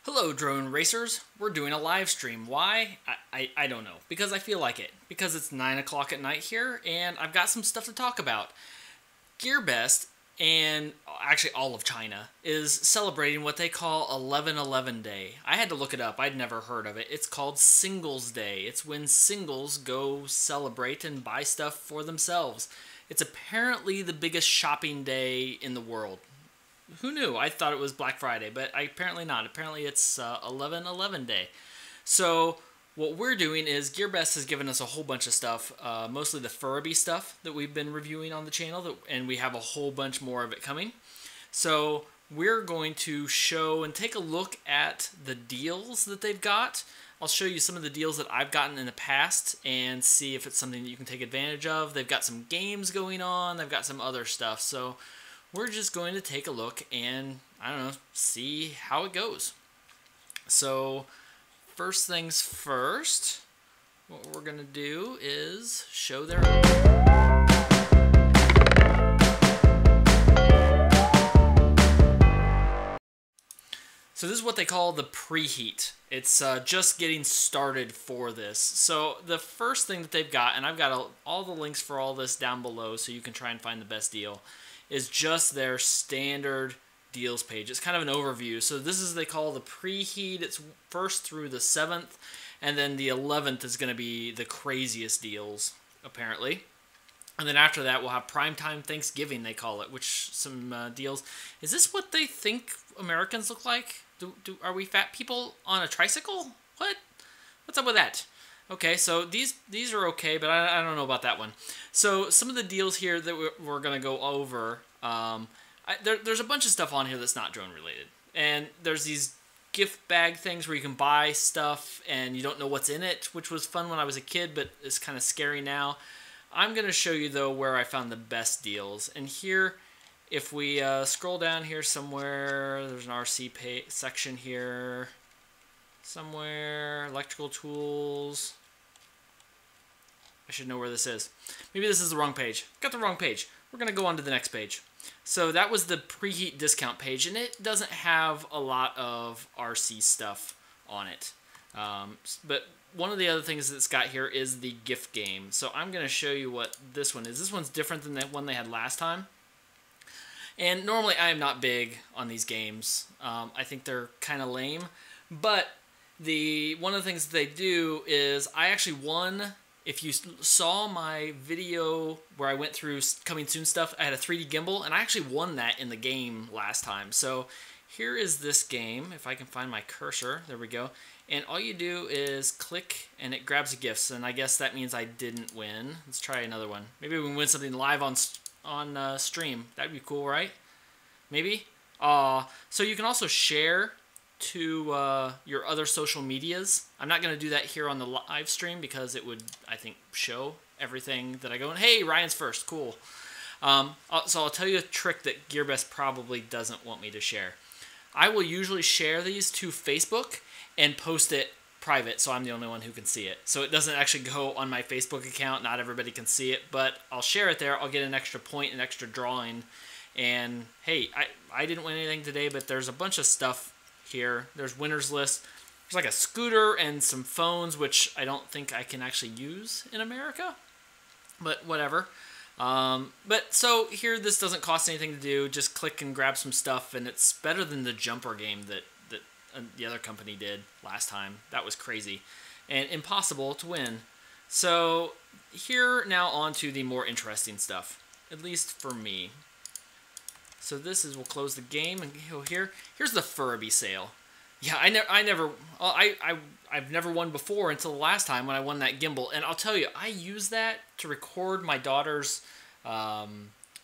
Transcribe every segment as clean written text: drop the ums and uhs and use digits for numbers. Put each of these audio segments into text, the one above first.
Hello, drone racers. We're doing a live stream. Why? I don't know. Because I feel like it. Because it's 9 o'clock at night here, and I've got some stuff to talk about. Gearbest, and actually all of China, is celebrating what they call 11/11 Day. I had to look it up. I'd never heard of it. It's called Singles Day. It's when singles go celebrate and buy stuff for themselves. It's apparently the biggest shopping day in the world. Who knew? I thought it was Black Friday, but apparently not. Apparently it's 11/11 Day. So what we're doing is Gearbest has given us a whole bunch of stuff, mostly the Furby stuff that we've been reviewing on the channel, and we have a whole bunch more of it coming. So we're going to show and take a look at the deals that they've got. I'll show you some of the deals that I've gotten in the past and see if it's something that you can take advantage of. They've got some games going on. They've got some other stuff. So we're just going to take a look and, I don't know, see how it goes. So first things first, what we're going to do is show their... So this is what they call the preheat. It's just getting started for this. So the first thing that they've got, and I've got all the links for all this down below so you can try and find the best deal, is just their standard deals page. It's kind of an overview. So this is they call the preheat. It's 1st through the 7th, and then the 11th is going to be the craziest deals, apparently. And then after that, we'll have primetime Thanksgiving, they call it, which some deals. Is this what they think Americans look like? Are we fat people on a tricycle? What? What's up with that? Okay, so these are okay, but I don't know about that one. So some of the deals here that we're going to go over, there's a bunch of stuff on here that's not drone related. And there's these gift bag things where you can buy stuff and you don't know what's in it, which was fun when I was a kid, but it's kind of scary now. I'm going to show you, though, where I found the best deals. And here, if we scroll down here somewhere, there's an RC section here. Somewhere, electrical tools. I should know where this is. Maybe this is the wrong page. Got the wrong page. We're going to go on to the next page. So that was the preheat discount page, and it doesn't have a lot of RC stuff on it. But one of the other things that's got here is the gift game. So I'm going to show you what this one is. This one's different than the one they had last time. And normally I am not big on these games. I think they're kind of lame. But one of the things that they do is I actually won. If you saw my video where I went through coming soon stuff, I had a 3D gimbal, and I actually won that in the game last time. So here is this game. If I can find my cursor, there we go. And all you do is click, and it grabs the gifts. And I guess that means I didn't win. Let's try another one. Maybe we can win something live on stream. That'd be cool, right? Maybe. So you can also share to your other social medias. I'm not going to do that here on the live stream because it would, I think, show everything that I go in. Hey, Ryan's first. Cool. So I'll tell you a trick that Gearbest probably doesn't want me to share. I will usually share these to Facebook and post it private, so I'm the only one who can see it. So it doesn't actually go on my Facebook account. Not everybody can see it, but I'll share it there. I'll get an extra point, an extra drawing. And hey, I didn't win anything today, but there's a bunch of stuff here. There's winners list. There's like a scooter and some phones, which I don't think I can actually use in America, but whatever. But so here, this doesn't cost anything to do. Just click and grab some stuff, and it's better than the jumper game that the other company did last time. That was crazy and impossible to win. So here, now on to the more interesting stuff, at least for me. So this is, we'll close the game, and here's the Furby sale. Yeah, I've never won before until the last time when I won that gimbal. And I'll tell you, I used that to record my daughter's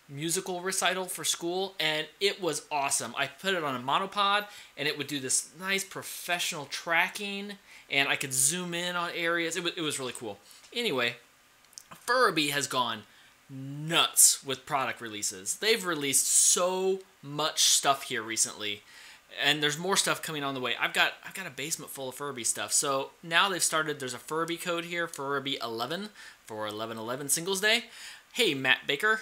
musical recital for school, and it was awesome. I put it on a monopod, and it would do this nice professional tracking, and I could zoom in on areas. It was really cool. Anyway, Furby has gone nuts with product releases. They've released so much stuff here recently, and there's more stuff coming on the way. I've got a basement full of Furby stuff. So now they've started, there's a Furby code here, Furby 11 for 11/11 Singles Day. Hey, Matt Baker.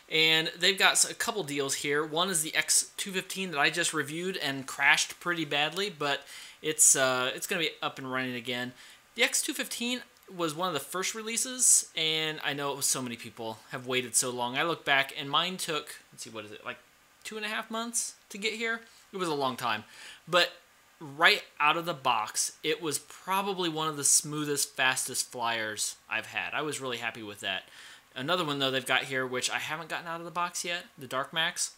And they've got a couple deals here. One is the X215 that I just reviewed and crashed pretty badly, but it's going to be up and running again. The X215 was one of the first releases, and I know so many people have waited so long. I look back, and mine took, let's see, what is it, like 2.5 months to get here? It was a long time. But right out of the box, it was probably one of the smoothest, fastest flyers I've had. I was really happy with that. Another one, though, they've got here, which I haven't gotten out of the box yet, the Dark Max.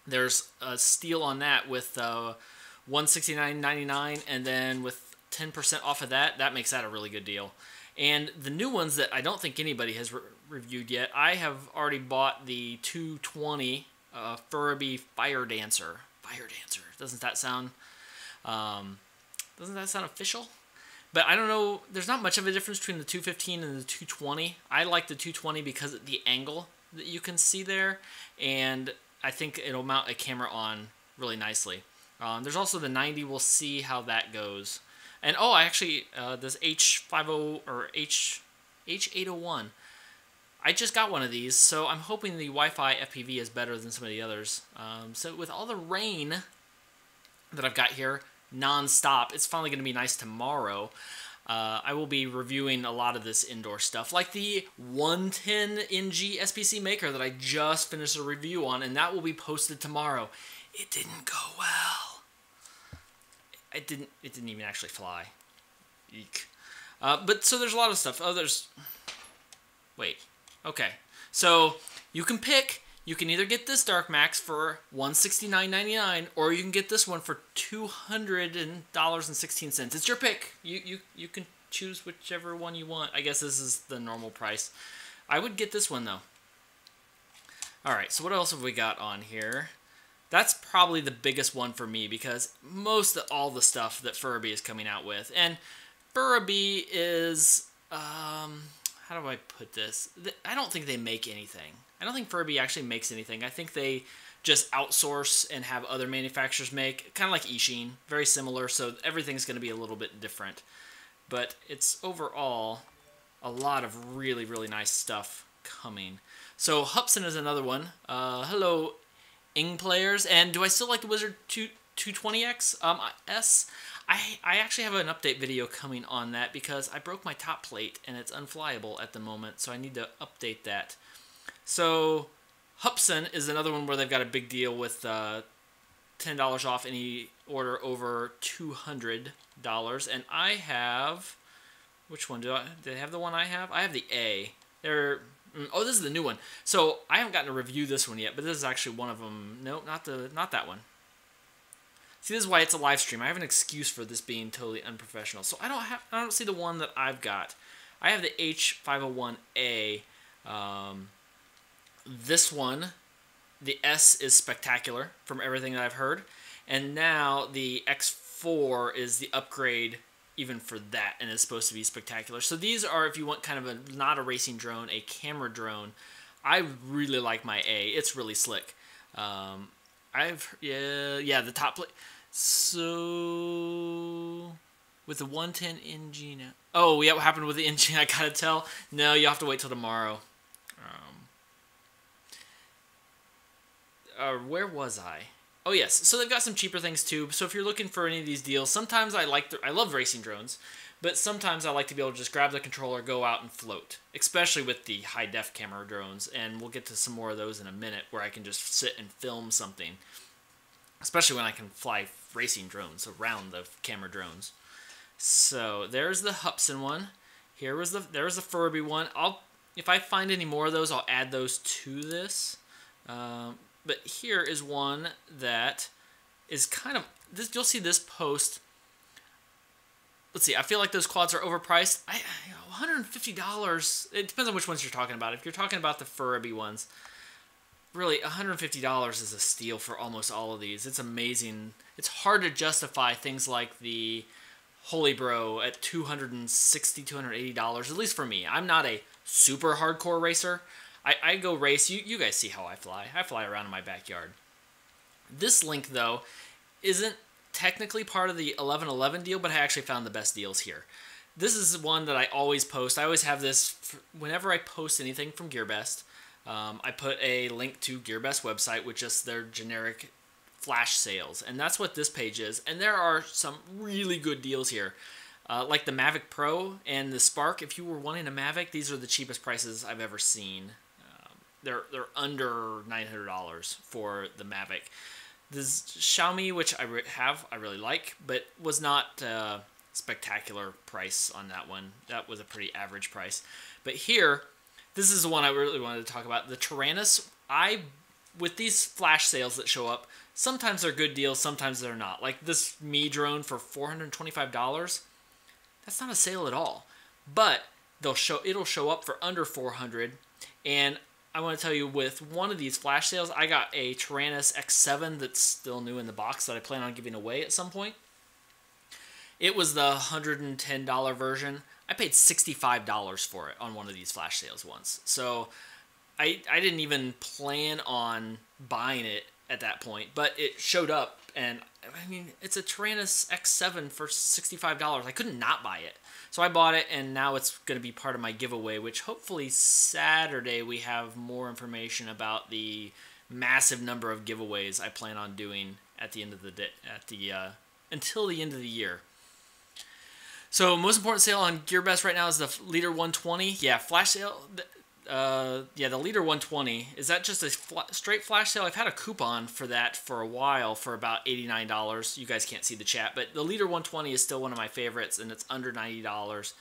There's a steal on that with $169.99, and then with 10% off of that, that makes that a really good deal. And the new ones that I don't think anybody has reviewed yet, I have already bought the 220 Furby Fire Dancer. Fire Dancer. Doesn't that sound official? But I don't know, there's not much of a difference between the 215 and the 220. I like the 220 because of the angle that you can see there, and I think it'll mount a camera on really nicely. There's also the 90, we'll see how that goes. And oh, actually, this H50 or H801, I just got one of these, so I'm hoping the Wi-Fi FPV is better than some of the others. So with all the rain that I've got here, non-stop, it's finally going to be nice tomorrow. I will be reviewing a lot of this indoor stuff, like the 110NG SPC Maker that I just finished a review on, and that will be posted tomorrow. It didn't go well. It didn't even actually fly. Eek. But so there's a lot of stuff. Oh, wait. Okay. So you can pick. You can either get this Dark Max for $169.99, or you can get this one for $200.16. It's your pick. You can choose whichever one you want. I guess this is the normal price. I would get this one, though. All right, so what else have we got on here? That's probably the biggest one for me, because most of all the stuff that Furby is coming out with. And Furby is, how do I put this? I don't think they make anything. I don't think Furby actually makes anything. I think they just outsource and have other manufacturers make, kind of like Eachine, very similar, so everything's going to be a little bit different. But it's overall a lot of really, really nice stuff coming. So Hupson is another one. Hello, Ing players. And do I still like the Wizard 220X S? I actually have an update video coming on that because I broke my top plate and it's unflyable at the moment, so I need to update that. So Hupson is another one where they've got a big deal with $10 off any order over $200. And I have, which one do they have? The one I have? I have the A. Oh, this is the new one. So I haven't gotten to review this one yet, but this is actually one of them. No, not that one. See, this is why it's a live stream. I have an excuse for this being totally unprofessional. So I don't see the one that I've got. I have the H501A. This one, the S is spectacular from everything that I've heard. And now the X4 is the upgrade even for that, and it's supposed to be spectacular. So these are, if you want kind of not a racing drone, a camera drone. I really like my A. It's really slick. Yeah, the top plate. So with the 110 NG now. Oh, yeah, what happened with the NG? I gotta tell. No, you have to wait till tomorrow. Where was I? Oh yes, so they've got some cheaper things too. So if you're looking for any of these deals, sometimes I love racing drones, but sometimes I like to be able to just grab the controller, go out and float, especially with the high def camera drones. And we'll get to some more of those in a minute, where I can just sit and film something, especially when I can fly racing drones around the camera drones. So there's the Hupson one. There's the Furby one. If I find any more of those, I'll add those to this. But here is one that is kind of this. You'll see this post. Let's see. I feel like those quads are overpriced. $150. It depends on which ones you're talking about. If you're talking about the Furby ones, really $150 is a steal for almost all of these. It's amazing. It's hard to justify things like the Holy Bro at $260, $280. At least for me. I'm not a super hardcore racer. I go race. You guys see how I fly. I fly around in my backyard. This link, though, isn't technically part of the 11/11 deal, but I actually found the best deals here. This is one that I always post. I always have this whenever I post anything from Gearbest. I put a link to Gearbest website with just their generic flash sales, and that's what this page is. And there are some really good deals here, like the Mavic Pro and the Spark. If you were wanting a Mavic, these are the cheapest prices I've ever seen. They're under $900 for the Mavic. This Xiaomi, which I really like, but was not spectacular price on that one. That was a pretty average price. But here, this is the one I really wanted to talk about. The Tyrannus. With these flash sales that show up, sometimes they're good deals, sometimes they're not. Like this Mi drone for $425. That's not a sale at all. But it'll show up for under $400. And I want to tell you, with one of these flash sales, I got a Tyrannus X7 that's still new in the box that I plan on giving away at some point. It was the $110 version. I paid $65 for it on one of these flash sales once. So I didn't even plan on buying it at that point, but it showed up, and I mean, it's a Tyrannus X7 for $65. I couldn't not buy it. So I bought it, and now it's going to be part of my giveaway, which hopefully Saturday we have more information about the massive number of giveaways I plan on doing at the end of the day, until the end of the year. So most important sale on Gearbest right now is the Leader 120. Yeah, flash sale. Yeah, the Leader 120. Is that just a straight flash sale? I've had a coupon for that for a while for about $89. You guys can't see the chat, but the Leader 120 is still one of my favorites, and it's under $90.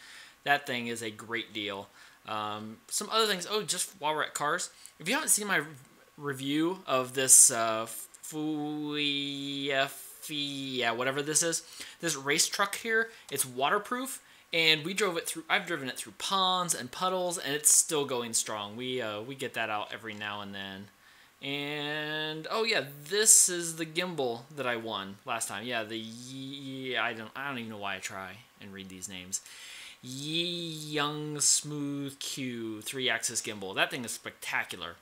That thing is a great deal. Some other things. Oh, just while we're at cars, if you haven't seen my review of this whatever this is, this race truck here, it's waterproof. And we drove it through. I've driven it through ponds and puddles, and it's still going strong. We get that out every now and then. And oh yeah, this is the gimbal that I won last time. Yeah, I don't even know why I try and read these names. Young Smooth Q 3-axis gimbal. That thing is spectacular.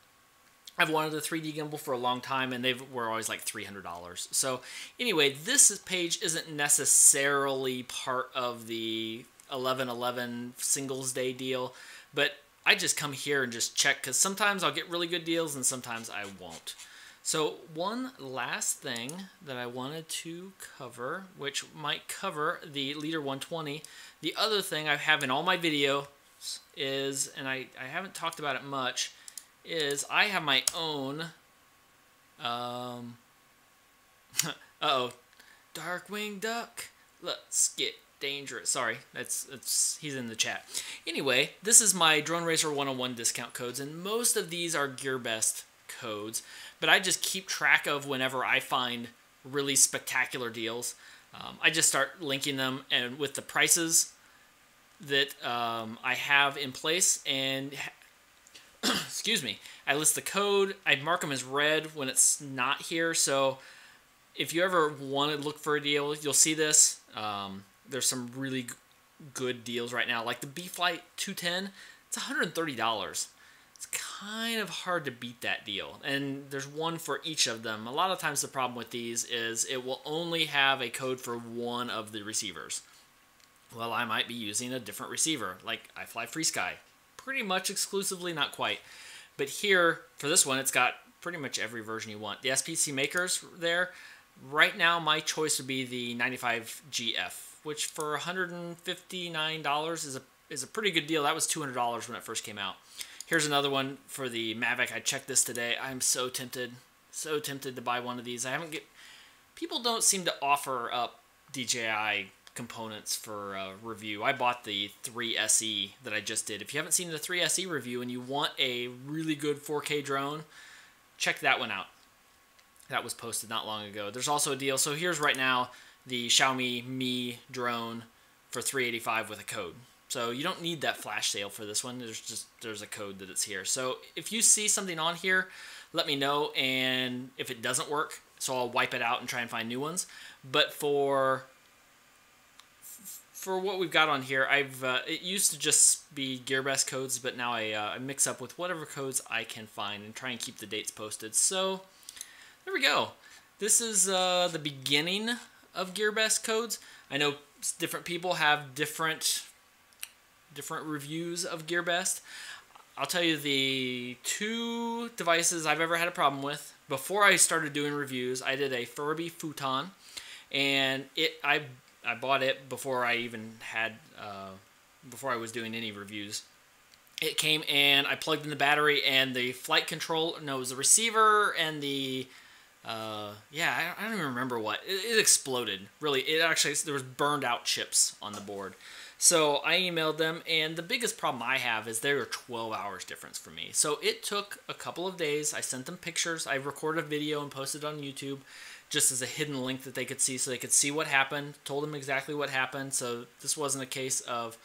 I've wanted a 3D gimbal for a long time, and they were always like $300. So anyway, this page isn't necessarily part of the 11/11 Singles Day deal, but I just come here and just check, because sometimes I'll get really good deals and sometimes I won't. So one last thing that I wanted to cover, which might cover the Leader 120. The other thing I have in all my videos is, and I haven't talked about it much, is I have my own Darkwing Duck. Let's get dangerous. Sorry, he's in the chat. Anyway, this is my Drone Racer 101 discount codes, and most of these are Gearbest codes, but I just keep track of whenever I find really spectacular deals. I just start linking them and with the prices that I have in place, and excuse me, I list the code. I mark them as red when it's not here, so if you ever want to look for a deal, you'll see this. There's some really good deals right now, like the B-Flight 210. It's $130. It's kind of hard to beat that deal, and there's one for each of them. A lot of times the problem with these is it will only have a code for one of the receivers. Well, I might be using a different receiver, like I fly FrSky. Pretty much exclusively, not quite. But here, for this one, it's got pretty much every version you want. The SPC makers there. Right now, my choice would be the 95GF, which for $159 is a pretty good deal. That was $200 when it first came out. Here's another one for the Mavic. I checked this today. I'm so tempted to buy one of these. People don't seem to offer up DJI components for review. I bought the 3SE that I just did. If you haven't seen the 3SE review and you want a really good 4K drone, check that one out. That was posted not long ago. There's also a deal. So here's right now the Xiaomi Mi drone for $385 with a code. So you don't need that flash sale for this one. There's a code that it's here. So if you see something on here, let me know, and if it doesn't work, so I'll wipe it out and try and find new ones. But for what we've got on here, it used to just be Gearbest codes, but now I mix up with whatever codes I can find and try and keep the dates posted. So there we go. This is the beginning of Gearbest codes. I know different people have different reviews of Gearbest. I'll tell you the 2 devices I've ever had a problem with. Before I started doing reviews, I did a Furby futon, and I bought it before I even had before I was doing any reviews. It came and I plugged in the battery and the flight control, no, it was the receiver and the, yeah, I don't even remember what. It exploded, really. It actually, there was burned out chips on the board. So I emailed them, and the biggest problem I have is there are 12 hours difference for me. So it took a couple of days. I sent them pictures. I recorded a video and posted it on YouTube just as a hidden link that they could see so they could see what happened. Told them exactly what happened. So this wasn't a case of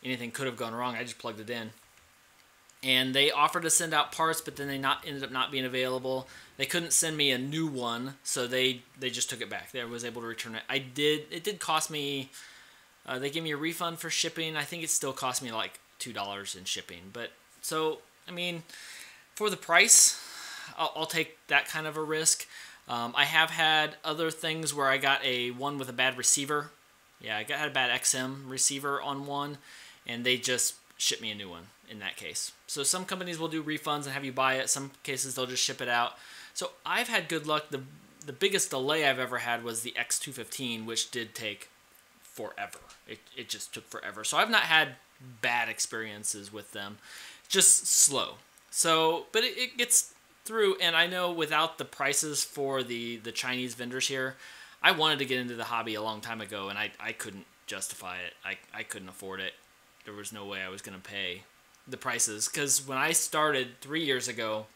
anything could have gone wrong. I just plugged it in. And they offered to send out parts, but then they ended up not being available. They couldn't send me a new one, so they just took it back. They was able to return it. It did cost me, they gave me a refund for shipping. I think it still cost me like $2 in shipping. But, so, I mean, for the price, I'll take that kind of a risk. I have had other things where I got one with a bad receiver. Yeah, I had a bad XM receiver on one, and they just shipped me a new one in that case. So some companies will do refunds and have you buy it. Some cases they'll just ship it out. So I've had good luck. The biggest delay I've ever had was the X215, which did take forever. It just took forever. So I've not had bad experiences with them. Just slow. So, but it gets through, and I know without the prices for the Chinese vendors here, I wanted to get into the hobby a long time ago, and I couldn't justify it. I couldn't afford it. There was no way I was going to pay the prices, because when I started 3 years ago,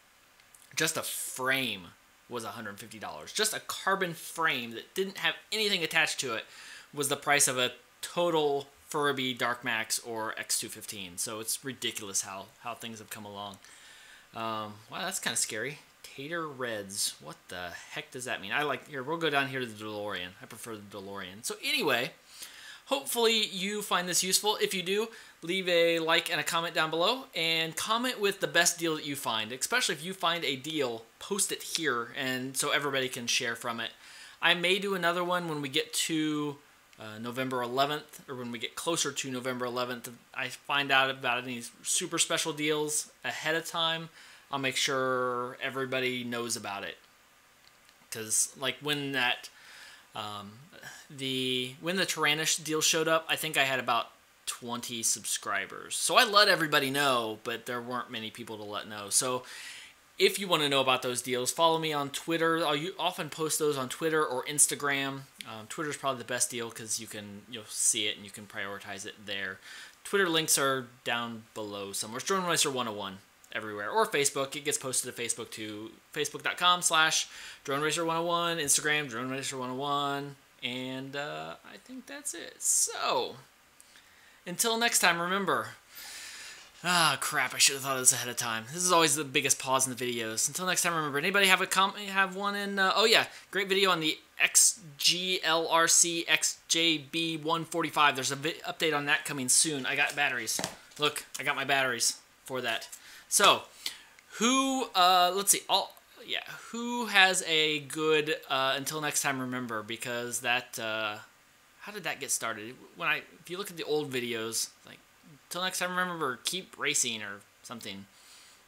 just a frame was $150. Just a carbon frame that didn't have anything attached to it was the price of a total Furby Dark Max or X215. So it's ridiculous how things have come along. Wow, that's kind of scary. Tater Reds. What the heck does that mean? Here, we'll go down here to the DeLorean. I prefer the DeLorean. So anyway, hopefully you find this useful. If you do, leave a like and a comment down below, and comment with the best deal that you find. Especially if you find a deal, post it here, and so everybody can share from it. I may do another one when we get to November 11th, or when we get closer to November 11th. I find out about any super special deals ahead of time. I'll make sure everybody knows about it. Because like when that when the Tyrannish deal showed up, I think I had about 20 subscribers. So I let everybody know, but there weren't many people to let know. So if you want to know about those deals, follow me on Twitter. I often post those on Twitter or Instagram. Twitter's probably the best deal because you'll see it and you can prioritize it there. Twitter links are down below somewhere. It's Drone Racer 101 everywhere. Or Facebook. It gets posted to Facebook too. Facebook.com/Drone Racer 101. Instagram, Drone Racer 101. And I think that's it. So, until next time, remember... Ah, crap, I should have thought of this ahead of time. This is always the biggest pause in the videos. Until next time, remember, anybody have one in... oh, yeah, great video on the XGLRC XJB145. There's an update on that coming soon. I got batteries. Look, I got my batteries for that. So, who... let's see. Who has a good... until next time, remember, because that... how did that get started? If you look at the old videos, like... Till next time, remember, keep racing or something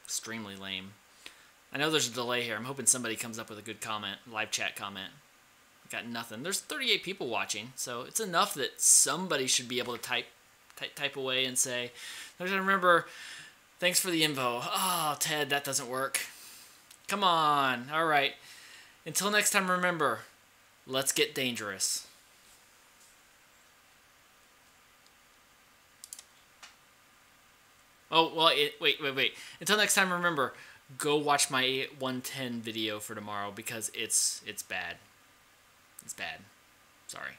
extremely lame. I know there's a delay here. I'm hoping somebody comes up with a good comment, live chat comment. I got nothing. There's 38 people watching, so it's enough that somebody should be able to type away and say, remember, thanks for the info. Oh, Ted, that doesn't work. Come on. All right. Until next time, remember, let's get dangerous. Oh, well, wait. Until next time, remember, go watch my 110 video for tomorrow because it's bad. It's bad. Sorry.